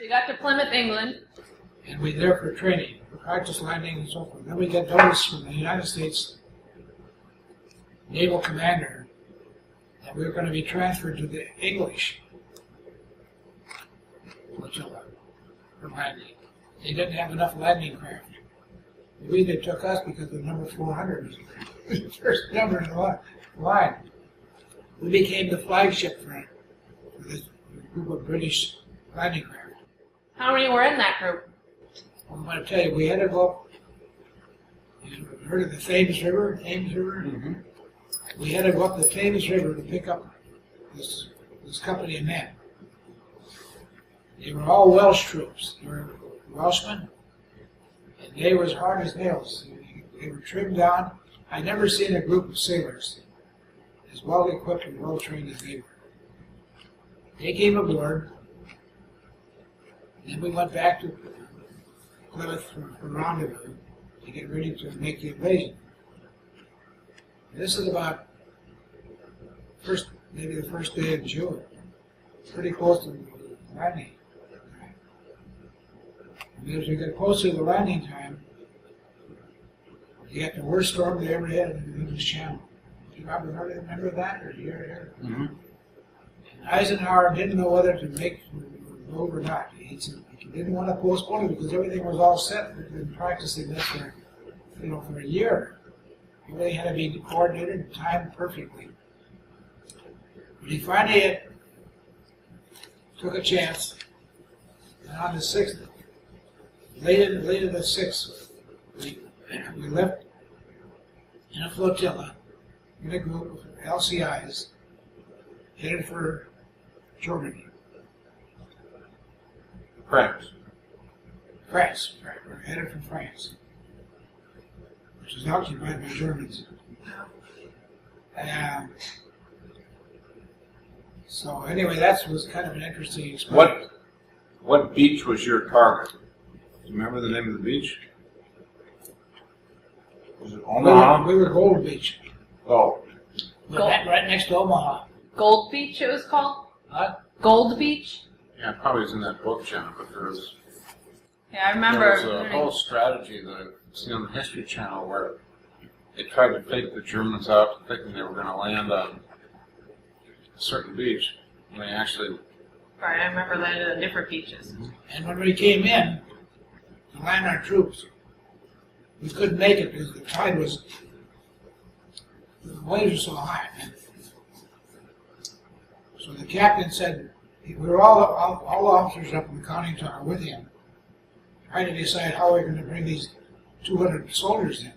So you got to Plymouth, England. And we were there for training, for practice landing and so forth. Then we get notice from the United States naval commander that we were going to be transferred to the English flotilla for landing. They didn't have enough landing craft. The reason they took us because the number 400 was the first number in the line. We became the flagship for this group of British landing craft. How many were in that group? I'm going to tell you, we had to go up. You heard of the Thames River? Mm-hmm. We had to go up the Thames River to pick up this company of men. They were all Welsh troops. They were Welshmen, and they were as hard as nails. They were trimmed down. I'd never seen a group of sailors as well equipped and well trained as they were. They came aboard, and then we went back to Plymouth for rendezvous to get ready to make the invasion. This is about maybe the first day of June, pretty close to the landing. And as we get closer to the landing time, you got the worst storm they ever had in the English Channel. Do you remember that? Or here? Mm-hmm. Eisenhower didn't know whether to make the move or not. He didn't want to postpone it because everything was all set. We'd been practicing this for a year. Everything had to be coordinated and timed perfectly. But he finally took a chance, and on the 6th, late in the 6th, we left in a flotilla, in a group of LCIs, headed for Germany. France. France, right. We're headed for France, which was occupied by Germans. So anyway, that was kind of an interesting experience. What beach was your target? Do you remember the name of the beach? Was it Omaha? We were Gold Beach. Oh. Right next to Omaha. Gold Beach, it was called? What? Gold Beach? Yeah, it probably was in that book, Jenna, but there was Yeah, I remember. there was a whole strategy that I've seen on the History Channel where they tried to fake the Germans out thinking they were going to land on a certain beach. And they actually... Right, I remember landing on different beaches. And when we came in to land our troops, we couldn't make it because the tide was, the waves were so high. So the captain said, we were all the officers up in the conning tower with him, trying to decide how we were going to bring these 200 soldiers in.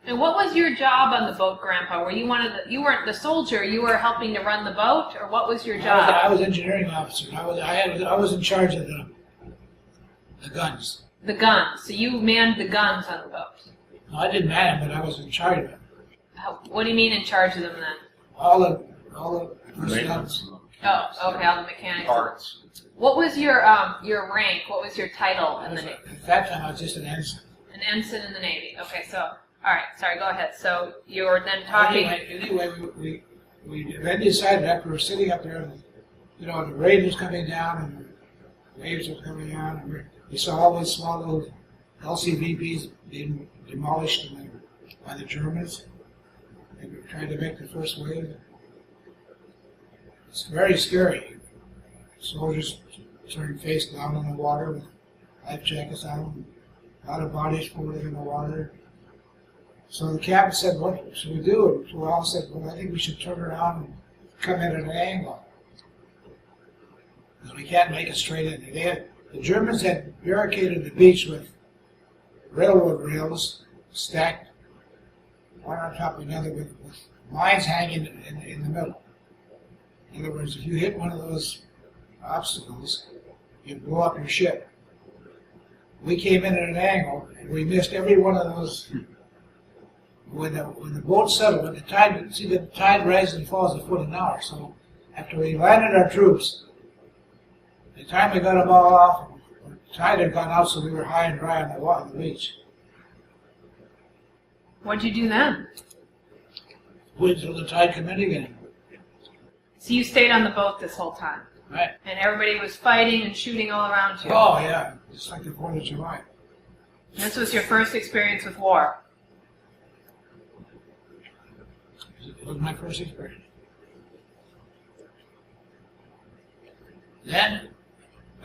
And what was your job on the boat, Grandpa? Were you you weren't the soldier, you were helping to run the boat, or what was your job? I was engineering officer. I was in charge of the guns. The guns. So you manned the guns on the boat. No, I didn't man them, but I was in charge of them. What do you mean in charge of them then? All the personnel. Maintenance. Oh, okay, all the mechanics. Parts. What was your rank? What was your title in the Navy? At that time, I was just an ensign. An ensign in the Navy. Okay, so, all right, sorry, go ahead. So you were then talking... Anyway, we then decided after we were sitting up there, the rain was coming down and the waves were coming down, and we saw all these small little LCVPs being demolished by the Germans. They were trying to make the first wave. It's very scary. Soldiers turned face down in the water with life jackets on, a lot of bodies floating in the water. So the captain said, "What should we do?" So we all said, "Well, I think we should turn around and come in at an angle, because we can't make it straight in." The Germans had barricaded the beach with railroad rails stacked one on top of another with lines hanging in the middle. In other words, if you hit one of those obstacles, you'd blow up your ship. We came in at an angle, and we missed every one of those. When the boat settled, the tide rises and falls a foot an hour. So after we landed our troops, the time we got them all off, the tide had gone out, so we were high and dry on the beach. What'd you do then? Wait until the tide came in again. So you stayed on the boat this whole time? Right. And everybody was fighting and shooting all around you. Oh, yeah. Just like the 4th of July. This was your first experience with war. It was my first experience. Then,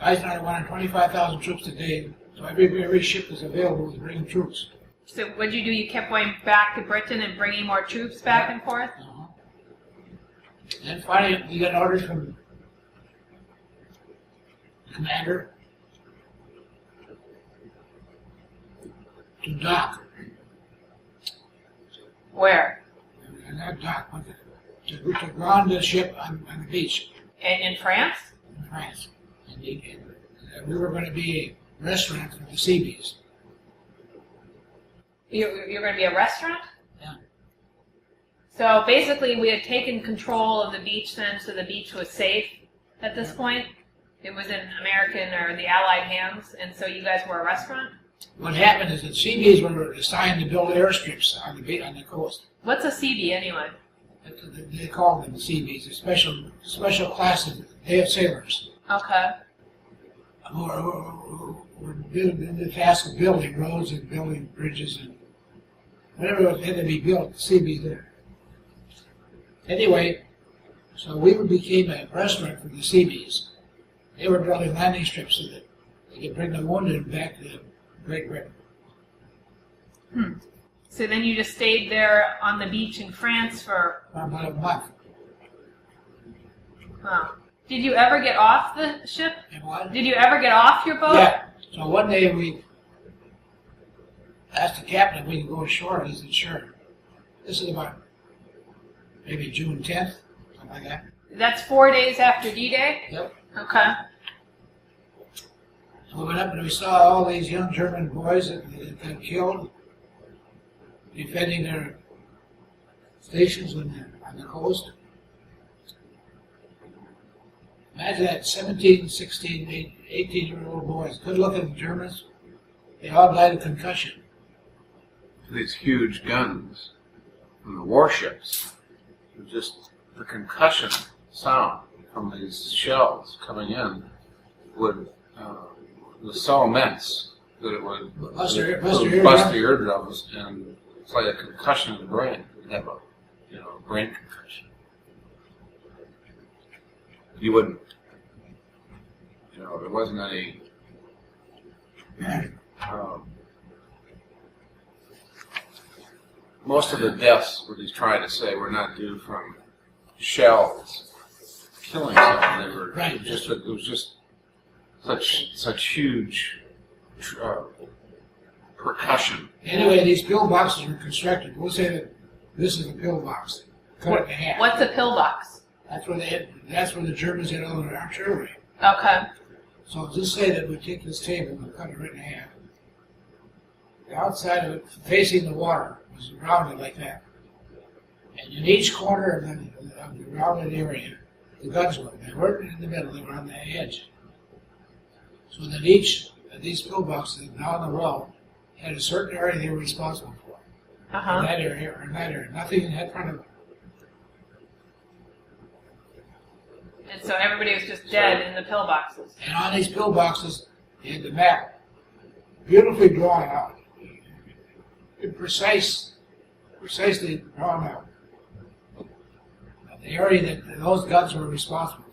guys and I wanted 25,000 troops a day, so every ship was available to bring troops. So what'd you do? You kept going back to Britain and bringing more troops back and forth? Uh-huh. Then finally, we got orders from the commander to dock. Where? And that dock, to ground the ship on the beach In France? in France. And we were going to be a restaurant for the Seabees. You're going to be a restaurant? Yeah. So basically we had taken control of the beach then, so the beach was safe at this point. It was in American or the Allied hands, and so you guys were a restaurant? What happened is that Seabees were assigned to build airstrips on the coast. What's a CB anyway? They called them the Seabees, a special class of day of sailors Okay. who were in the task of building roads and building bridges and whatever had to be built, the Seabees there. Anyway, so we became a restaurant for the Seabees. They were building landing strips so that they could bring the wounded back to Great Britain. So then you just stayed there on the beach in France for... About a month. Huh. Did you ever get off the ship? And what? Did you ever get off your boat? Yeah. So one day we asked the captain if we could go ashore. He said, sure. This is about maybe June 10th, something like that. That's 4 days after D-Day? Yep. Okay. So we went up and we saw all these young German boys that got killed defending their stations on the coast. Imagine that, 17, 16, 18-year-old boys, good-looking Germans, they all died of concussion. These huge guns from the warships, just the concussion sound from these shells coming in was so immense that it would Bust your bust the eardrums, and it's like a concussion of the brain. You'd have a brain concussion. You wouldn't, there wasn't any. Most of the deaths, what he's trying to say, were not due from shells killing someone. They were Right. it was just such huge percussion. Anyway, these pillboxes were constructed. We'll say that this is a pillbox. Cut it in half. What's a pillbox? That's where the Germans had all their artillery. Okay. So just say that we take this table and cut it right in half. The outside of it, facing the water, was rounded like that. And in each corner of the rounded area, the guns were. They weren't in the middle, they were on the edge. So that each of these pillboxes down the row had a certain area they were responsible for. Uh-huh. In that area or in that area. Nothing in front of them. And so everybody was just dead in the pillboxes. And on these pillboxes, they had the map beautifully drawn out. Precisely drawn out. The area that those guns were responsible for.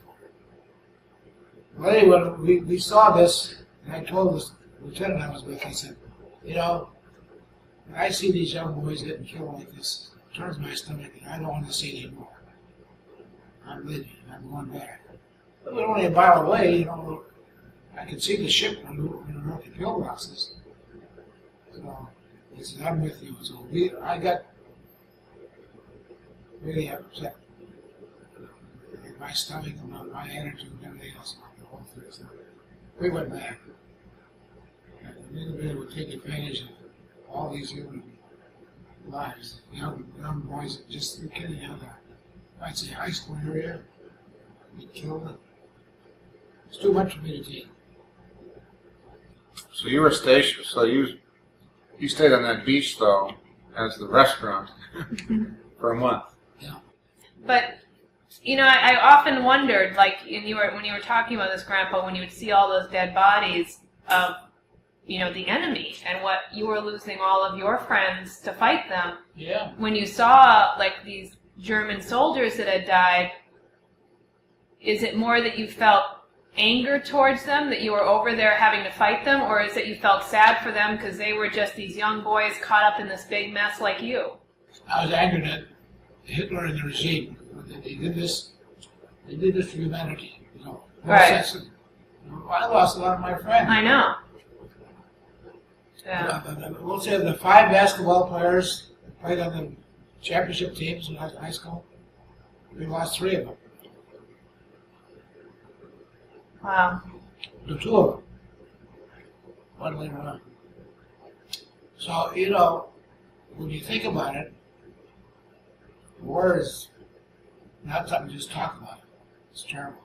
Well, anyway, we saw this, and I told this lieutenant I was with, I said, when I see these young boys getting killed like this, it turns my stomach, and I don't want to see it anymore. I'm leaving, I'm going back. But we're only a mile away, I could see the ship when we were at the pillboxes. So he said, I'm with you. So I got really upset. My stomach and my attitude and everything else about the whole thing. So we went back. And we would take advantage of all these human lives. Young boys that just were kidding out of I'd say high school area. Be killed. It's too much for me to take. So you were stationed. So you stayed on that beach though, as the restaurant for a month. Yeah. But You know, I often wondered, like, when you were talking about this, Grandpa, when you would see all those dead bodies of, you know, the enemy, and what you were losing all of your friends to fight them. Yeah. When you saw, like, these German soldiers that had died, is it more that you felt anger towards them, that you were over there having to fight them, or is it you felt sad for them because they were just these young boys caught up in this big mess like you? I was angered at Hitler and the regime. They did this for humanity. You know, Right. I lost a lot of my friends. I know. Yeah. We'll say the 5 basketball players that played on the championship teams in high school, we lost 3 of them. Wow. The 2 of them. One later on. So, you know, when you think about it, war is not something to just talk about. It's terrible.